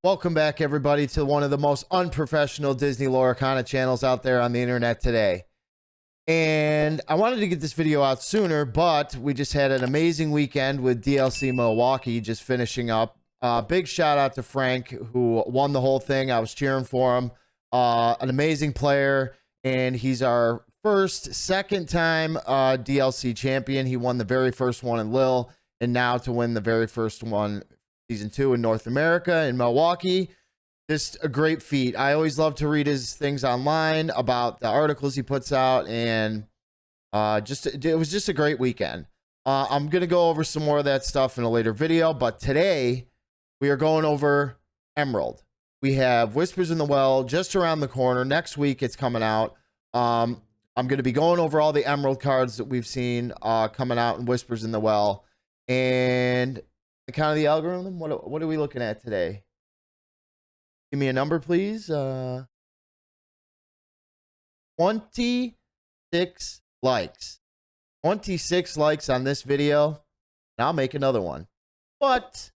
Welcome back, everybody, to one of the most unprofessional Disney Lorcana channels out there on the internet today. And I wanted to get this video out sooner, but we just had an amazing weekend with DLC Milwaukee just finishing up. Big shout out to Frank, who won the whole thing. I was cheering for him. An amazing player, and he's our second time DLC champion. He won the very first one in Lille, and now to win the very first one Season 2 in North America in Milwaukee. Just a great feat. I always love to read his things online about the articles he puts out, and it was just a great weekend. I'm going to go over some more of that stuff in a later video, but today we are going over Emerald. We have Whispers in the Well just around the corner. Next week it's coming out. I'm going to be going over all the Emerald cards that we've seen coming out in Whispers in the Well, and kind of the algorithm. What are we looking at today? Give me a number, please. 26 likes. 26 likes on this video. And I'll make another one. But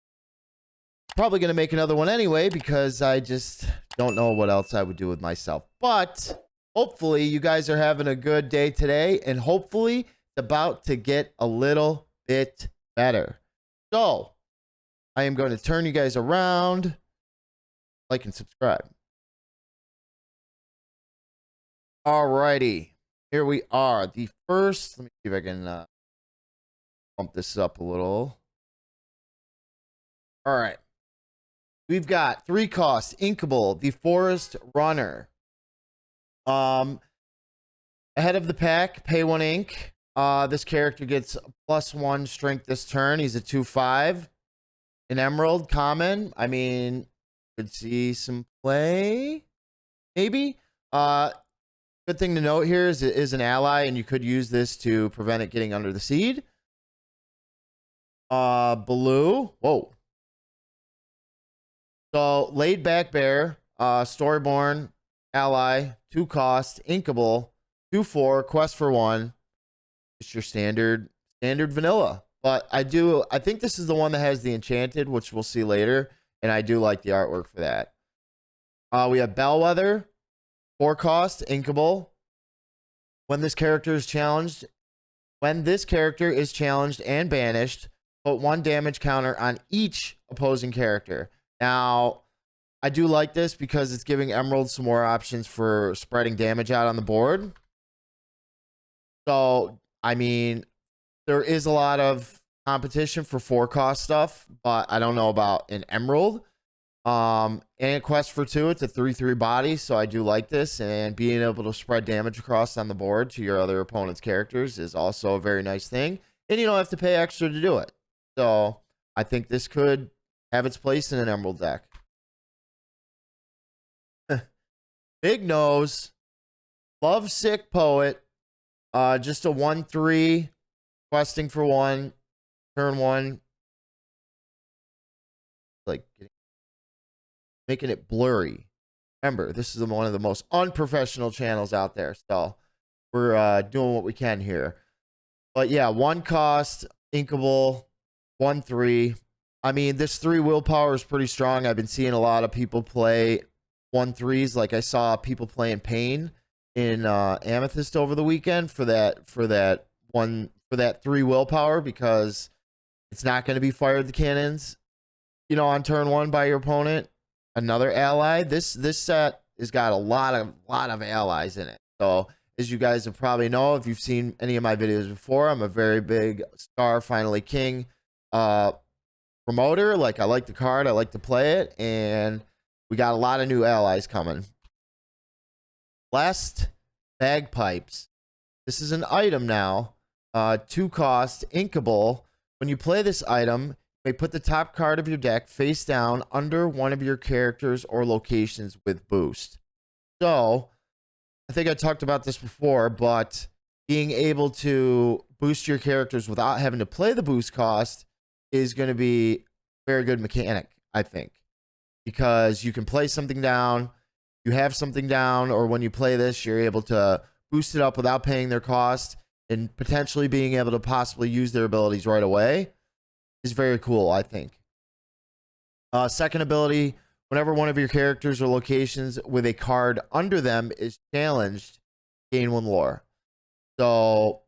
probably going to make another one anyway because I just don't know what else I would do with myself. But hopefully you guys are having a good day today, and hopefully it's about to get a little bit better. So I am going to turn you guys around. Like and subscribe. Alrighty. Here we are. The first, let me see if I can bump this up a little. Alright. We've got 3 costs. Inkable, the Forest Runner. Ahead of the pack, pay 1 ink. This character gets +1 strength this turn. He's a 2/5. An Emerald common. I mean, could see some play, maybe. Good thing to note here is it is an ally, and you could use this to prevent it getting under the seed. Blue. Whoa. So laid back bear, storyborn ally, 2 cost, inkable, 2/4, quest for 1. It's your standard vanilla. But I think this is the one that has the enchanted, which we'll see later. And I do like the artwork for that. We have Bellwether, 4 cost, inkable. When this character is challenged and banished, put 1 damage counter on each opposing character. Now, I do like this because it's giving Emerald some more options for spreading damage out on the board. So, I mean, there is a lot of competition for 4 cost stuff, but I don't know about an Emerald. And a quest for 2, it's a 3/3 body, so I do like this, and being able to spread damage across on the board to your other opponent's characters is also a very nice thing, and you don't have to pay extra to do it. So I think this could have its place in an Emerald deck. Big Nose, Lovesick Poet, just a 1/3. Questing for 1, turn 1. Like making it blurry. Remember, this is one of the most unprofessional channels out there, so we're doing what we can here. But yeah, 1 cost, inkable, 1/3. I mean, this 3 willpower is pretty strong. I've been seeing a lot of people play 1/3s. Like I saw people playing Pain in Amethyst over the weekend for that 3 willpower, because it's not going to be fired the cannons, on turn 1 by your opponent. Another ally. This set has got a lot of allies in it. So as you guys have probably know, if you've seen any of my videos before, I'm a very big Scar Finally King promoter. Like, I like the card, I like to play it, and we got a lot of new allies coming. Last, Bagpipes. This is an item now. 2 cost, inkable. When you play this item, you may put the top card of your deck face down under one of your characters or locations with boost. So, I think I talked about this before, but being able to boost your characters without having to play the boost cost is going to be a very good mechanic, I think. Because you can play something down, you have something down, or when you play this, you're able to boost it up without paying their cost, and potentially being able to possibly use their abilities right away is very cool, I think. Second ability, Whenever one of your characters or locations with a card under them is challenged, gain 1 lore. So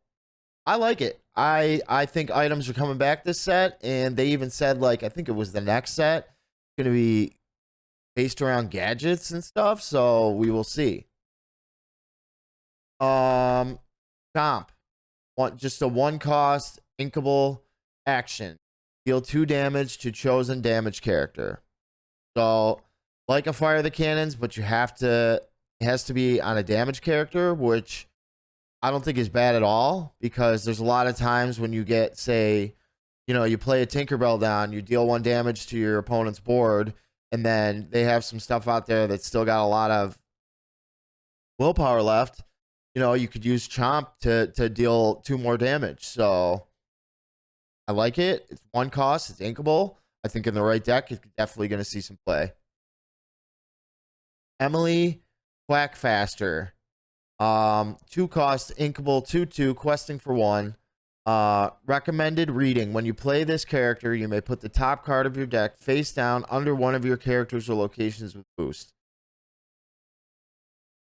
I like it. I think items are coming back this set, and they even said, like, I think it was the next set going to be based around gadgets and stuff. So we will see. Comp. Just a 1 cost inkable action. Deal 2 damage to chosen damage character. So, like a fire the cannons, but you have to, it has to be on a damage character, which I don't think is bad at all, because there's a lot of times when you get, say, you know, you play a Tinkerbell down, you deal 1 damage to your opponent's board, and then they have some stuff out there that's still got a lot of willpower left. You know, you could use Chomp to deal 2 more damage. So I like it. It's 1 cost. It's inkable. I think in the right deck, it's definitely going to see some play. Emily Quackfaster. 2 cost, inkable, 2/2, questing for 1. Recommended reading. When you play this character, you may put the top card of your deck face down under one of your characters or locations with boost.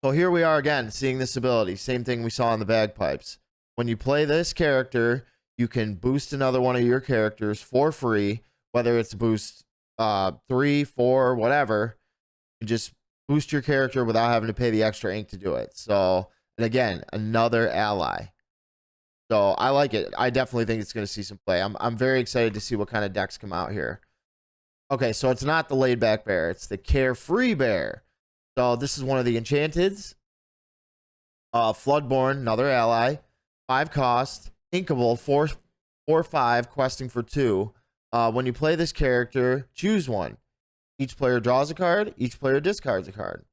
So here we are again, seeing this ability. Same thing we saw in the bagpipes. When you play this character, you can boost another one of your characters for free, whether it's boost 3, 4, whatever. You just boost your character without having to pay the extra ink to do it. So, and again, another ally. So I like it. I definitely think it's going to see some play. I'm very excited to see what kind of decks come out here. Okay, so it's not the laid back bear. It's the carefree bear. So this is one of the enchanteds. Floodborn, another ally. 5 cost, inkable, 4/5, questing for 2. When you play this character, choose 1. Each player draws a card. Each player discards a card.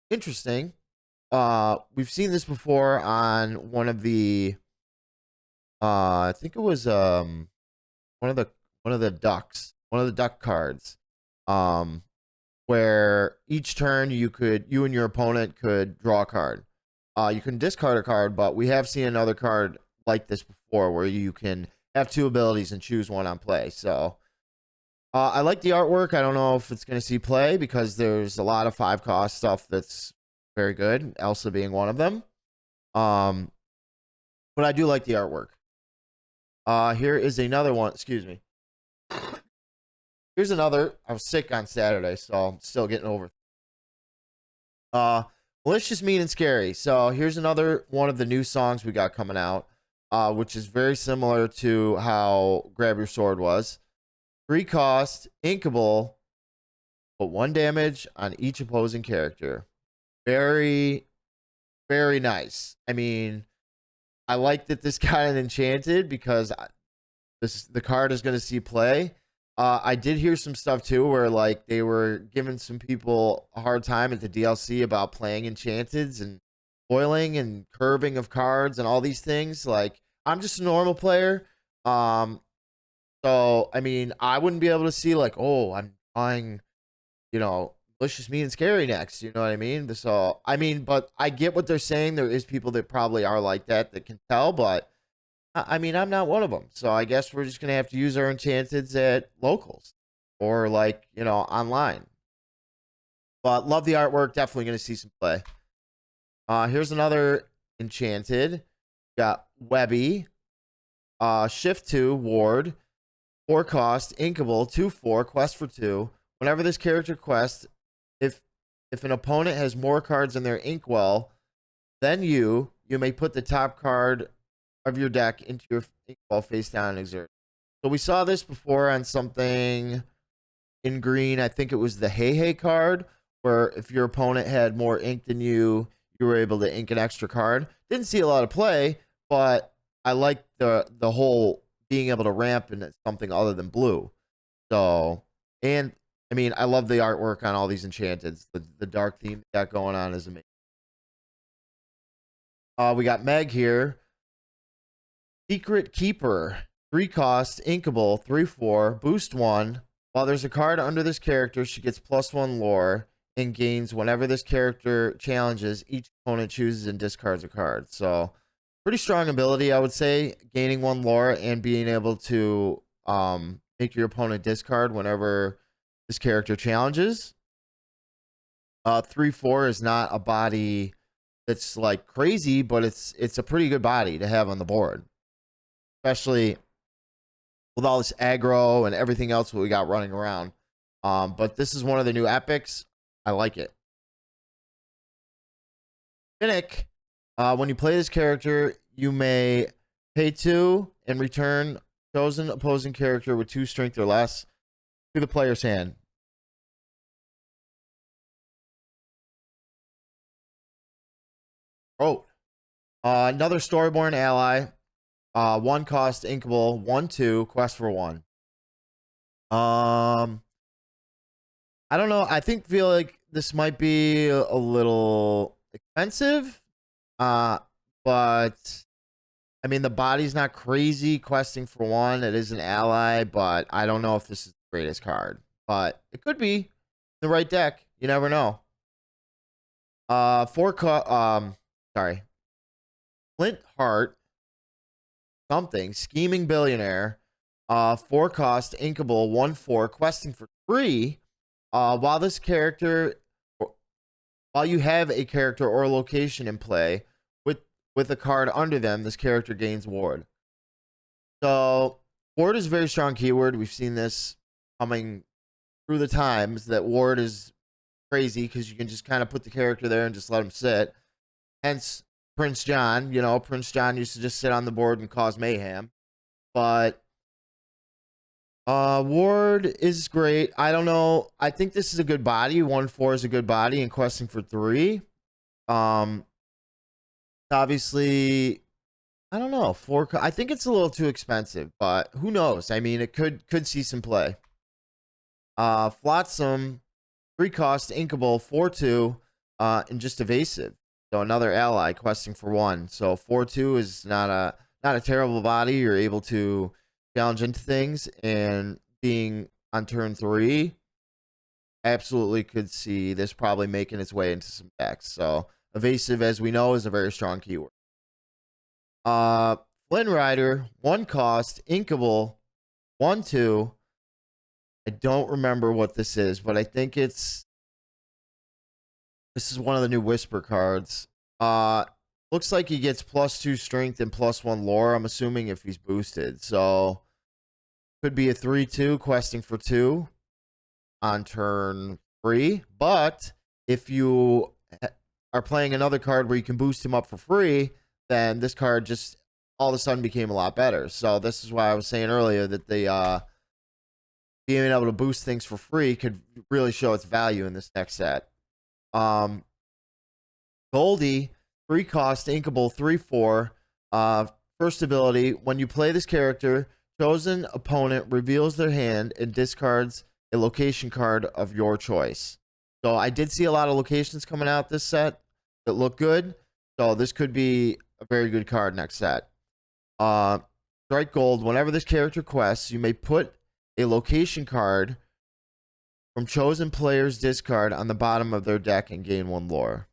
Interesting. We've seen this before on one of the. I think it was one of the ducks, one of the duck cards. Where each turn you and your opponent could draw a card. You can discard a card, but we have seen another card like this before where you can have 2 abilities and choose 1 on play. So I like the artwork. I don't know if it's going to see play because there's a lot of 5 cost stuff that's very good, Elsa being one of them. But I do like the artwork. Here is another one. Excuse me. Here's another. I was sick on Saturday, so I'm still getting over. Malicious, Mean, and Scary. So here's another one of the new songs we got coming out, which is very similar to how Grab Your Sword was. 3 cost, inkable, put 1 damage on each opposing character. Very, very nice. I mean, I like that this got an enchanted because the card is going to see play. I did hear some stuff too where like they were giving some people a hard time at the DLC about playing enchanteds and foiling and curving of cards and all these things. Like, I'm just a normal player. So I mean, I wouldn't be able to see like, oh, I'm trying, you know, Malicious, Mean, and Scary next. You know what I mean? So I mean, but I get what they're saying. There is people that probably are like that can tell, but I mean, I'm not one of them. So I guess we're just going to have to use our enchanteds at locals or like, you know, online. But love the artwork. Definitely going to see some play. Here's another enchanted. Got Webby. Shift 2, Ward. 4 cost, inkable, 2/4, quest for 2. Whenever this character quests, if an opponent has more cards in their inkwell than you may put the top card of your deck into your inkwell face down and exert. So we saw this before on something in green. I think it was the Hey Hey card, where if your opponent had more ink than you were able to ink an extra card. Didn't see a lot of play, but I like the whole being able to ramp into something other than blue. So, and I mean, I love the artwork on all these enchanteds. The dark theme they got going on is amazing. We got Meg here. Secret Keeper. 3 cost, inkable, 3/4, boost 1. While there's a card under this character, she gets +1 lore and gains whenever this character challenges, each opponent chooses and discards a card. So, pretty strong ability, I would say, gaining 1 lore and being able to make your opponent discard whenever this character challenges. 3/4 is not a body that's like crazy, but it's a pretty good body to have on the board, especially with all this aggro and everything else that we got running around. But this is one of the new epics. I like it. Finnick, when you play this character, you may pay 2 and return chosen opposing character with 2 strength or less to the player's hand. Oh, another Storyborn ally. 1 cost, inkable, 1/2, quest for 1. I don't know. Feel like this might be a little expensive. But I mean, the body's not crazy. Questing for 1, it is an ally, but I don't know if this is the greatest card. But it could be the right deck. You never know. Sorry. Flint Heart. Something. Scheming Billionaire. 4 cost, inkable, 1/4, questing for 3. While you have a character or a location in play with a card under them, this character gains ward. So ward is a very strong keyword. We've seen this coming through the times, that ward is crazy because you can just kind of put the character there and just let him sit. Hence Prince John. Prince John used to just sit on the board and cause mayhem. But ward is great. I don't know. I think this is a good body. 1/4 is a good body, and questing for 3. Obviously, I don't know. I think it's a little too expensive, but who knows? I mean, it could see some play. Flotsam, 3 cost, inkable, 4/2, and just evasive. So another ally questing for 1. So 4/2 is not a terrible body. You're able to challenge into things, and being on turn 3, absolutely could see this probably making its way into some decks. So evasive, as we know, is a very strong keyword. Flynn Rider, 1 cost, inkable, 1/2. I don't remember what this is, but I think this is one of the new Whisper cards. Looks like he gets +2 strength and +1 lore, I'm assuming, if he's boosted. So could be a 3/2 questing for 2 on turn 3. But if you are playing another card where you can boost him up for free, then this card just all of a sudden became a lot better. So this is why I was saying earlier that the being able to boost things for free could really show its value in this next set. Goldie, 3 cost, inkable, 3/4. First ability, when you play this character, chosen opponent reveals their hand and discards a location card of your choice. So I did see a lot of locations coming out this set that look good. So this could be a very good card next set. Strike gold. Whenever this character quests, you may put a location card from chosen player's discard on the bottom of their deck and gain 1 lore.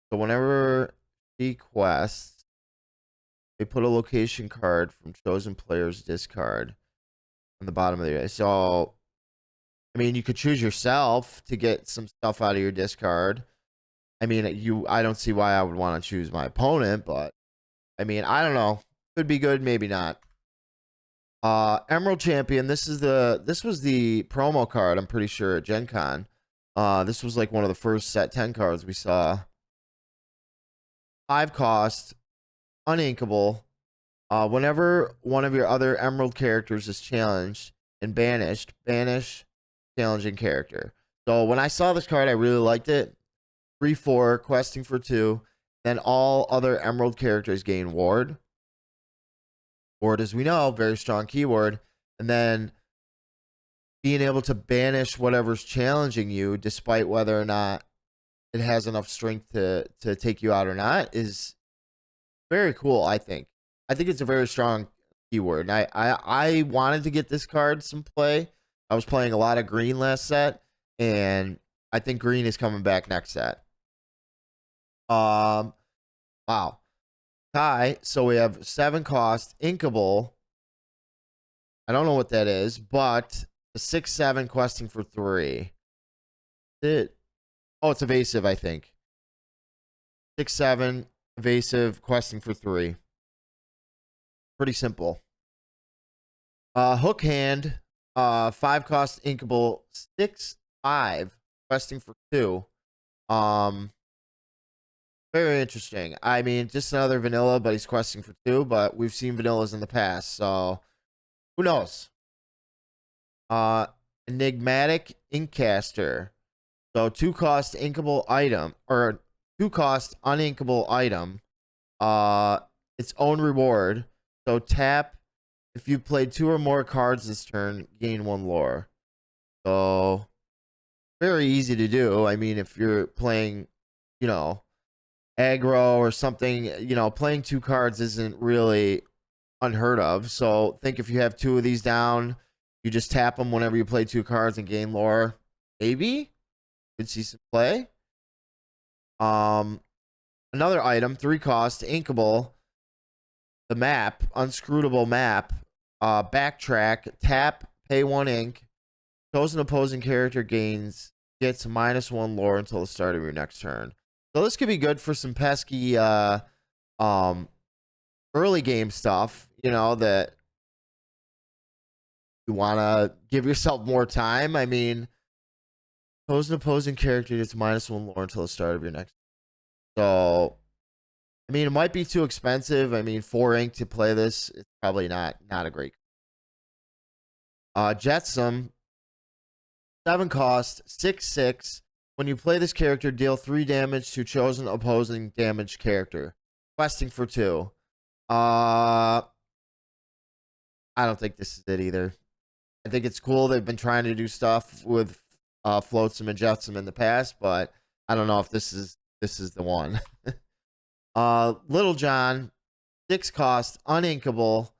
So whenever he quests, they put a location card from chosen player's discard on the bottom of their deck. So, I mean, you could choose yourself to get some stuff out of your discard. I mean, I don't see why I would want to choose my opponent, but I mean, I don't know. Could be good, maybe not. Emerald Champion. This was the promo card, I'm pretty sure, at Gen Con. This was like one of the first set 10 cards we saw. 5 cost, uninkable. Whenever one of your other Emerald characters is challenged and banished, banish challenging character. So when I saw this card, I really liked it. 3/4, questing for 2. Then all other Emerald characters gain ward. Ward, as we know, very strong keyword. And then being able to banish whatever's challenging you, despite whether or not it has enough strength to take you out or not, is very cool, I think. I think it's a very strong keyword. And I wanted to get this card some play. I was playing a lot of green last set, and I think green is coming back next set. Wow. Tie. So we have 7 cost, inkable. I don't know what that is, but a 6/7 questing for 3. Oh, it's evasive, I think. 6/7 evasive questing for 3. Pretty simple. Hook hand, 5 cost inkable, 6/5 questing for 2. Very interesting. I mean, just another vanilla, but he's questing for 2. But we've seen vanillas in the past, so who knows? Enigmatic Inkcaster. So 2 cost inkable item, or 2 cost uninkable item. Its own reward. So tap if you played 2 or more cards this turn, gain 1 lore. So very easy to do. I mean, if you're playing, you know, aggro or something, you know, playing 2 cards isn't really unheard of. So think if you have 2 of these down, you just tap them whenever you play 2 cards and gain lore. Maybe could see some play. Another item, 3 cost, inkable. The map, unscrutable map. Backtrack, tap, pay 1 ink. Chosen opposing character gets -1 lore until the start of your next turn. So this could be good for some pesky early game stuff, you know, that you want to give yourself more time. I mean, chosen opposing character gets -1 lore until the start of your next. So, I mean, it might be too expensive. I mean, 4 ink to play this, it's probably not a great. Jetsam, 7 cost, 6/6. When you play this character, deal 3 damage to chosen opposing damaged character. Questing for 2. I don't think this is it either. I think it's cool. They've been trying to do stuff with Flotsam and Jetsam in the past, but I don't know if this is the one. Little John, 6 cost, uninkable,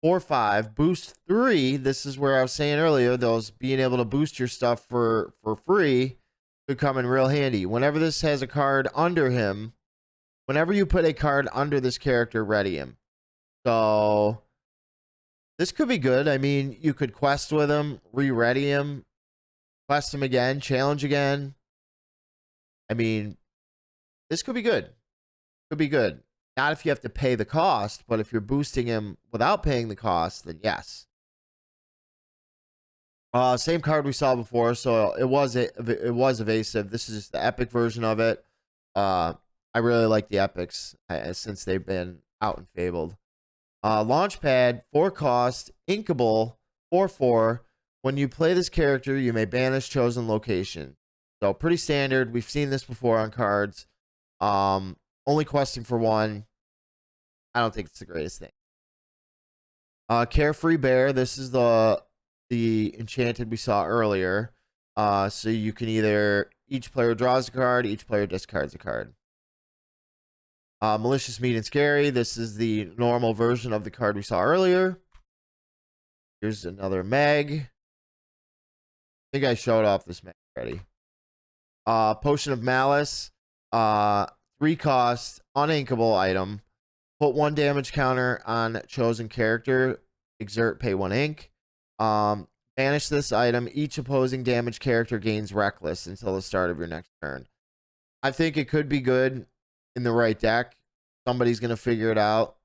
4/5, boost 3. This is where I was saying earlier, those being able to boost your stuff for free could come in real handy. Whenever this has a card under him, whenever you put a card under this character, ready him. So this could be good. I mean, you could quest with him, re-ready him, quest him again, challenge again. I mean, this could be good. Could be good. Not if you have to pay the cost, but if you're boosting him without paying the cost, then yes. Same card we saw before, so it was evasive. This is just the epic version of it. I really like the epics since they've been out and fabled. Launchpad, 4 cost, inkable, 4/4. When you play this character, you may banish chosen location. So pretty standard. We've seen this before on cards. Only questing for 1. I don't think it's the greatest thing. Carefree Bear. This is the enchanted we saw earlier. So you can either each player draws a card, each player discards a card. Malicious, Mean, and Scary. This is the normal version of the card we saw earlier. Here's another Meg. I think I showed off this Meg already. Potion of Malice. 3 cost, uninkable item. Put 1 damage counter on chosen character. Exert, pay 1 ink. Banish this item. Each opposing damage character gains Reckless until the start of your next turn. I think it could be good in the right deck. Somebody's going to figure it out.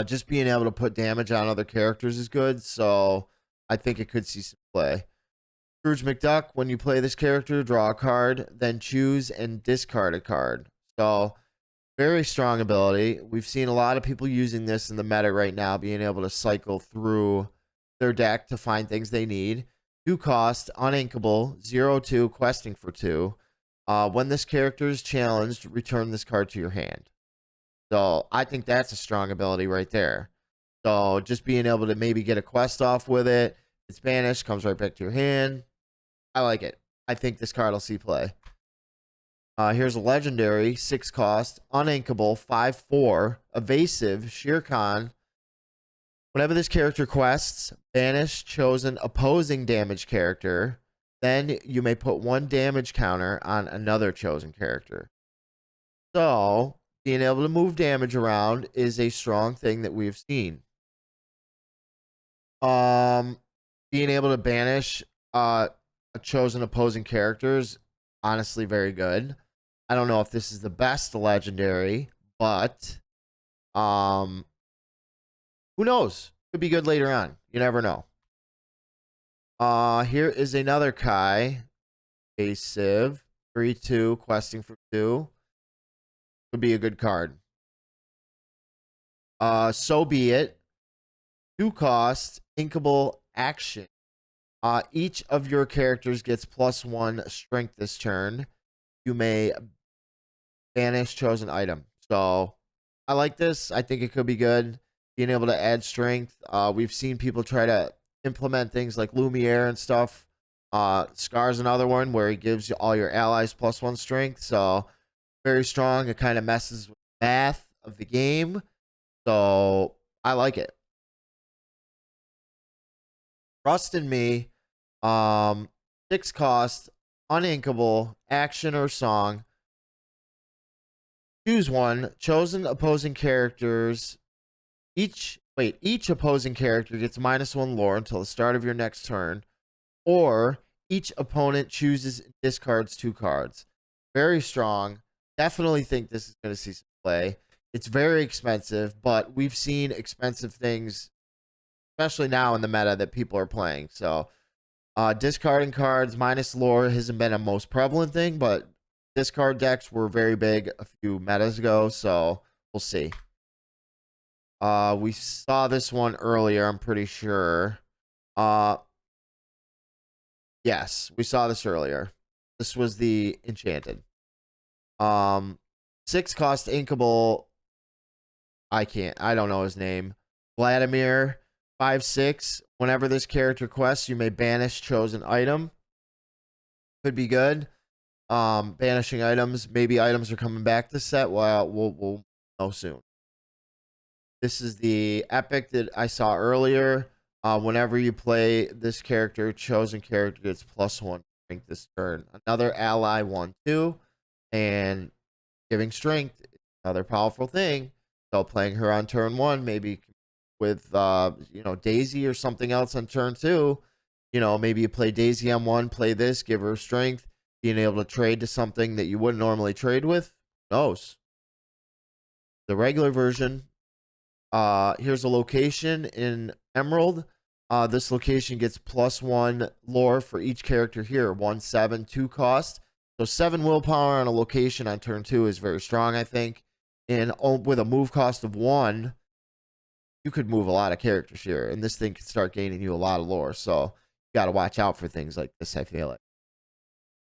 Just being able to put damage on other characters is good, so I think it could see some play. Scrooge McDuck, when you play this character, draw a card, then choose and discard a card. So, very strong ability. We've seen a lot of people using this in the meta right now, being able to cycle through their deck to find things they need. 2 cost, uninkable, 0/2, questing for 2. When this character is challenged, return this card to your hand. So I think that's a strong ability right there. So just being able to maybe get a quest off with it. It's banished, comes right back to your hand. I like it. I think this card will see play. Here's a legendary, 6 cost, uninkable, 5/4, evasive, Shere Khan. Whenever this character quests, banish chosen opposing damage character. Then you may put 1 damage counter on another chosen character. So, being able to move damage around is a strong thing that we've seen. being able to banish a chosen opposing characters, honestly very good. I don't know if this is the best legendary, but who knows? Could be good later on. You never know. Here is another Kai. A Civ. 3-2, questing for 2. Could be a good card. So be it. 2 cost, inkable action. Each of your characters gets +1 strength this turn. You may banish chosen item. So I like this. I think it could be good. Being able to add strength. We've seen people try to implement things like Lumiere and stuff. Scar's another one where it gives you all your allies +1 strength. So very strong. It kind of messes with the math of the game. So I like it. Trust in me. 6 cost, uninkable, action or song. Choose one. Chosen opposing characters. Each opposing character gets -1 lore until the start of your next turn. Or each opponent chooses and discards 2 cards. Very strong. Definitely think this is going to see some play. It's very expensive, but we've seen expensive things, especially now in the meta that people are playing. So discarding cards minus lore hasn't been a most prevalent thing, but discard decks were very big a few metas ago, so we'll see. We saw this one earlier, I'm pretty sure. Yes, we saw this earlier. This was the Enchanted. 6 cost inkable. I don't know his name. Vladimir, 5/6. Whenever this character quests, you may banish chosen item. Could be good. Banishing items. Maybe items are coming back this set. Well, we'll know soon. This is the epic that I saw earlier. Whenever you play this character, chosen character gets +1 strength this turn. Another ally 1/2, and giving strength, another powerful thing. So playing her on turn 1, maybe with Daisy or something else on turn 2. Maybe you play Daisy on 1, play this, give her strength, being able to trade to something that you wouldn't normally trade with. Who knows? The regular version. Here's a location in Emerald. This location gets +1 lore for each character here. 1, 7, 2 cost. So 7 willpower on a location on turn 2 is very strong, I think. And with a move cost of 1, you could move a lot of characters here. And this thing could start gaining you a lot of lore. So you got to watch out for things like this, I feel like.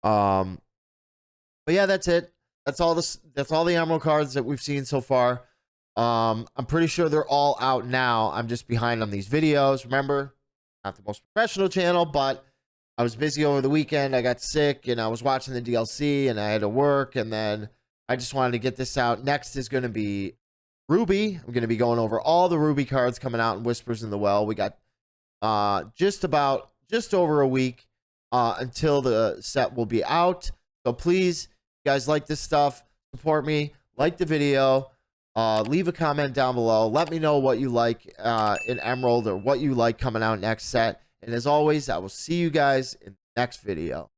But yeah, that's it. That's all the Emerald cards that we've seen so far. I'm pretty sure they're all out now. I'm just behind on these videos. Remember, not the most professional channel, but I was busy over the weekend. I got sick and I was watching the DLC and I had to work, and then I just wanted to get this out. Next is going to be Ruby. I'm going to be going over all the Ruby cards coming out in Whispers in the Well. We got just over a week until the set will be out. So please, if you guys like this stuff, support me, like the video. Leave a comment down below. Let me know what you like in Emerald, or what you like coming out next set. And as always, I will see you guys in the next video.